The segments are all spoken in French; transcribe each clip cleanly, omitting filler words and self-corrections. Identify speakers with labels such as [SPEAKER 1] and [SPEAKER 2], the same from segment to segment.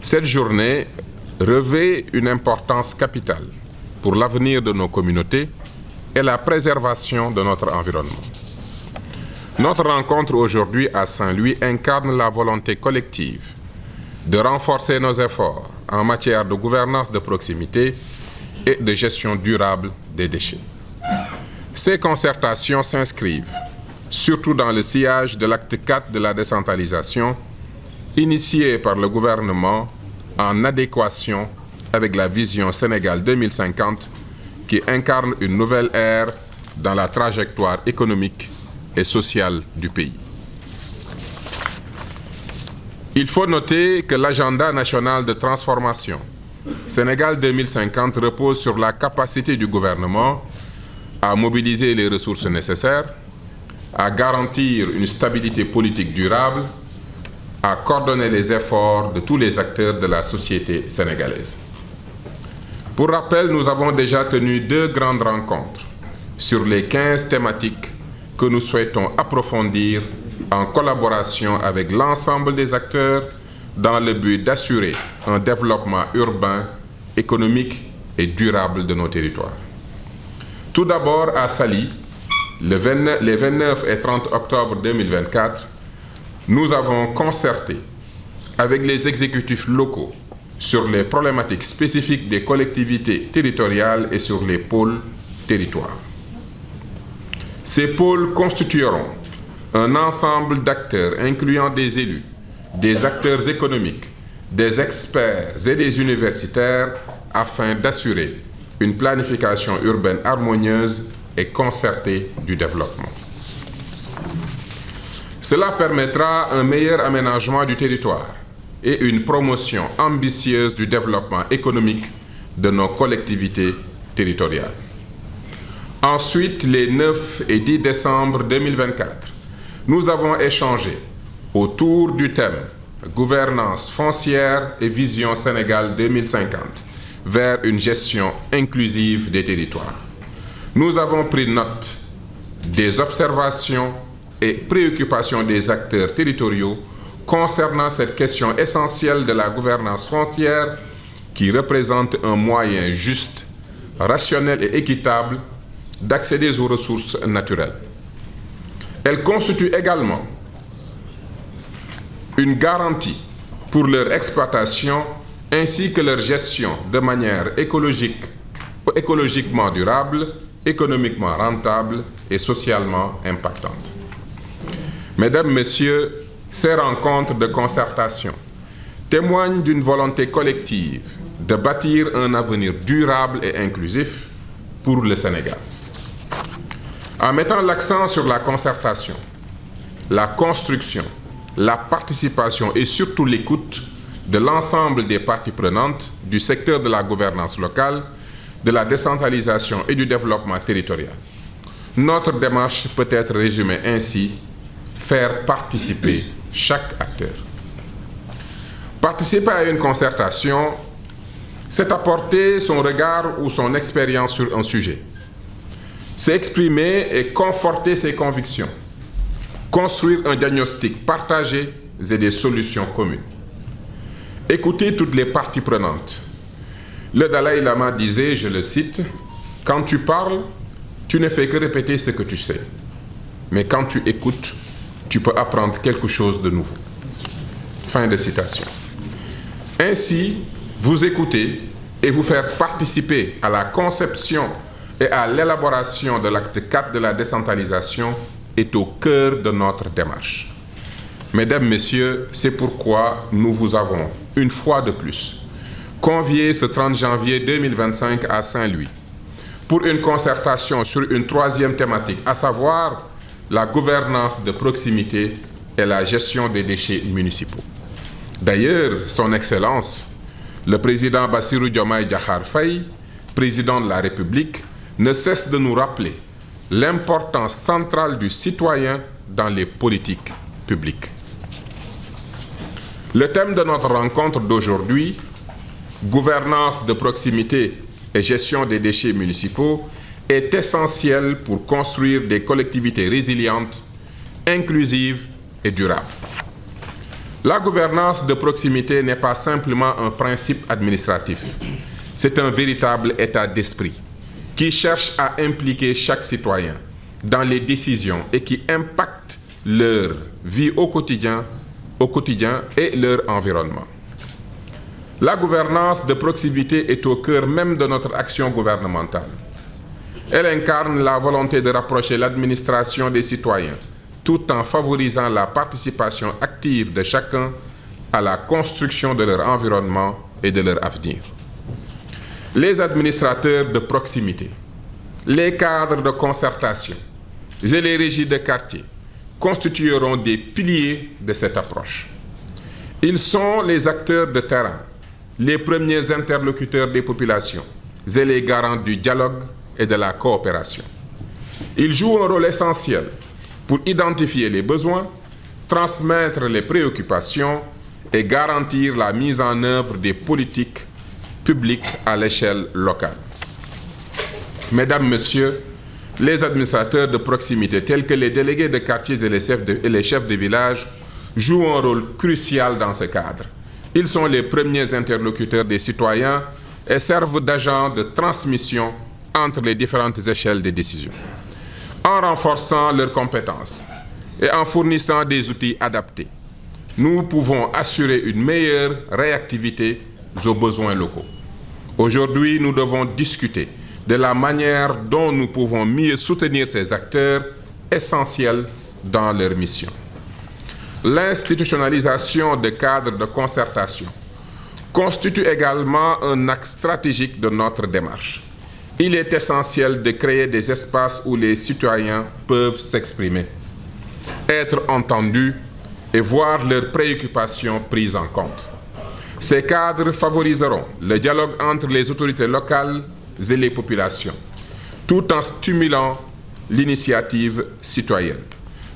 [SPEAKER 1] Cette journée revêt une importance capitale pour l'avenir de nos communautés et la préservation de notre environnement. Notre rencontre aujourd'hui à Saint-Louis incarne la volonté collective de renforcer nos efforts en matière de gouvernance de proximité et de gestion durable des déchets. Ces concertations s'inscrivent surtout dans le sillage de l'acte 4 de la décentralisation, initié par le gouvernement en adéquation avec la vision Sénégal 2050 qui incarne une nouvelle ère dans la trajectoire économique et sociale du pays. Il faut noter que l'agenda national de transformation Sénégal 2050 repose sur la capacité du gouvernement à mobiliser les ressources nécessaires, à garantir une stabilité politique durable, à coordonner les efforts de tous les acteurs de la société sénégalaise. Pour rappel, nous avons déjà tenu 2 grandes rencontres sur les 15 thématiques que nous souhaitons approfondir en collaboration avec l'ensemble des acteurs dans le but d'assurer un développement urbain, économique et durable de nos territoires. Tout d'abord, à Saly, les 29 et 30 octobre 2024, nous avons concerté avec les exécutifs locaux sur les problématiques spécifiques des collectivités territoriales et sur les pôles territoires. Ces pôles constitueront un ensemble d'acteurs incluant des élus, des acteurs économiques, des experts et des universitaires afin d'assurer une planification urbaine harmonieuse et concertée du développement. Cela permettra un meilleur aménagement du territoire et une promotion ambitieuse du développement économique de nos collectivités territoriales. Ensuite, les 9 et 10 décembre 2024, nous avons échangé autour du thème « Gouvernance foncière et vision Sénégal 2050 » vers une gestion inclusive des territoires. Nous avons pris note des observations et préoccupations des acteurs territoriaux concernant cette question essentielle de la gouvernance foncière qui représente un moyen juste, rationnel et équitable d'accéder aux ressources naturelles. Elle constitue également une garantie pour leur exploitation ainsi que leur gestion de manière écologiquement durable, économiquement rentable et socialement impactante. Mesdames, Messieurs, ces rencontres de concertation témoignent d'une volonté collective de bâtir un avenir durable et inclusif pour le Sénégal. En mettant l'accent sur la concertation, la construction, la participation et surtout l'écoute de l'ensemble des parties prenantes du secteur de la gouvernance locale, de la décentralisation et du développement territorial. Notre démarche peut être résumée ainsi: faire participer chaque acteur. Participer à une concertation, c'est apporter son regard ou son expérience sur un sujet. C'est exprimer et conforter ses convictions, construire un diagnostic partagé et des solutions communes. Écouter toutes les parties prenantes. Le Dalai Lama disait, je le cite, « Quand tu parles, tu ne fais que répéter ce que tu sais. Mais quand tu écoutes, tu peux apprendre quelque chose de nouveau. » Fin de citation. Ainsi, vous écouter et vous faire participer à la conception et à l'élaboration de l'acte 4 de la décentralisation est au cœur de notre démarche. Mesdames, Messieurs, c'est pourquoi nous vous avons, une fois de plus, convié ce 30 janvier 2025 à Saint-Louis pour une concertation sur une 3e thématique, à savoir la gouvernance de proximité et la gestion des déchets municipaux. D'ailleurs, Son Excellence, le président Bassirou Diomaye Diakhar Faye, président de la République, ne cesse de nous rappeler l'importance centrale du citoyen dans les politiques publiques. Le thème de notre rencontre d'aujourd'hui, gouvernance de proximité et gestion des déchets municipaux, est essentiel pour construire des collectivités résilientes, inclusives et durables. La gouvernance de proximité n'est pas simplement un principe administratif. C'est un véritable état d'esprit qui cherche à impliquer chaque citoyen dans les décisions et qui impacte leur vie au quotidien et leur environnement. La gouvernance de proximité est au cœur même de notre action gouvernementale. Elle incarne la volonté de rapprocher l'administration des citoyens tout en favorisant la participation active de chacun à la construction de leur environnement et de leur avenir. Les administrateurs de proximité, les cadres de concertation et les régies de quartier constitueront des piliers de cette approche. Ils sont les acteurs de terrain, les premiers interlocuteurs des populations et les garants du dialogue et de la coopération. Ils jouent un rôle essentiel pour identifier les besoins, transmettre les préoccupations et garantir la mise en œuvre des politiques publiques à l'échelle locale. Mesdames, Messieurs, les administrateurs de proximité, tels que les délégués de quartier et les chefs de village, jouent un rôle crucial dans ce cadre. Ils sont les premiers interlocuteurs des citoyens et servent d'agents de transmission entre les différentes échelles des décisions. En renforçant leurs compétences et en fournissant des outils adaptés, nous pouvons assurer une meilleure réactivité aux besoins locaux. Aujourd'hui, nous devons discuter de la manière dont nous pouvons mieux soutenir ces acteurs essentiels dans leur mission. L'institutionnalisation de cadres de concertation constitue également un axe stratégique de notre démarche. Il est essentiel de créer des espaces où les citoyens peuvent s'exprimer, être entendus et voir leurs préoccupations prises en compte. Ces cadres favoriseront le dialogue entre les autorités locales et les populations, tout en stimulant l'initiative citoyenne.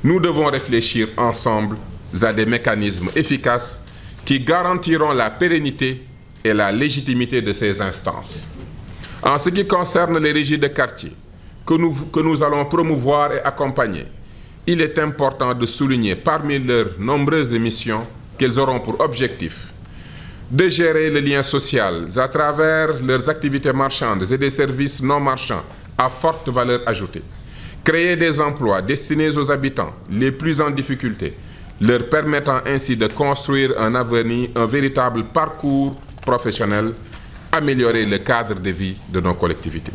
[SPEAKER 1] Nous devons réfléchir ensemble à des mécanismes efficaces qui garantiront la pérennité et la légitimité de ces instances. En ce qui concerne les régies de quartier que nous allons promouvoir et accompagner, il est important de souligner parmi leurs nombreuses missions qu'elles auront pour objectif de gérer le lien social à travers leurs activités marchandes et des services non marchands à forte valeur ajoutée, créer des emplois destinés aux habitants les plus en difficulté, leur permettant ainsi de construire un véritable parcours professionnel, améliorer le cadre de vie de nos collectivités.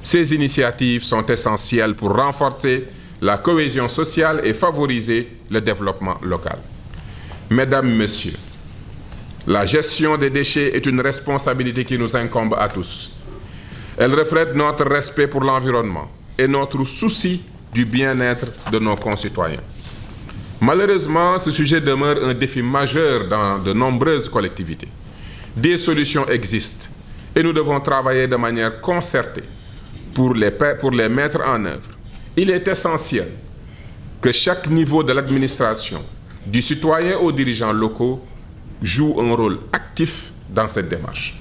[SPEAKER 1] Ces initiatives sont essentielles pour renforcer la cohésion sociale et favoriser le développement local. Mesdames, Messieurs, la gestion des déchets est une responsabilité qui nous incombe à tous. Elle reflète notre respect pour l'environnement et notre souci du bien-être de nos concitoyens. Malheureusement, ce sujet demeure un défi majeur dans de nombreuses collectivités. Des solutions existent et nous devons travailler de manière concertée pour les mettre en œuvre. Il est essentiel que chaque niveau de l'administration, du citoyen aux dirigeants locaux, joue un rôle actif dans cette démarche.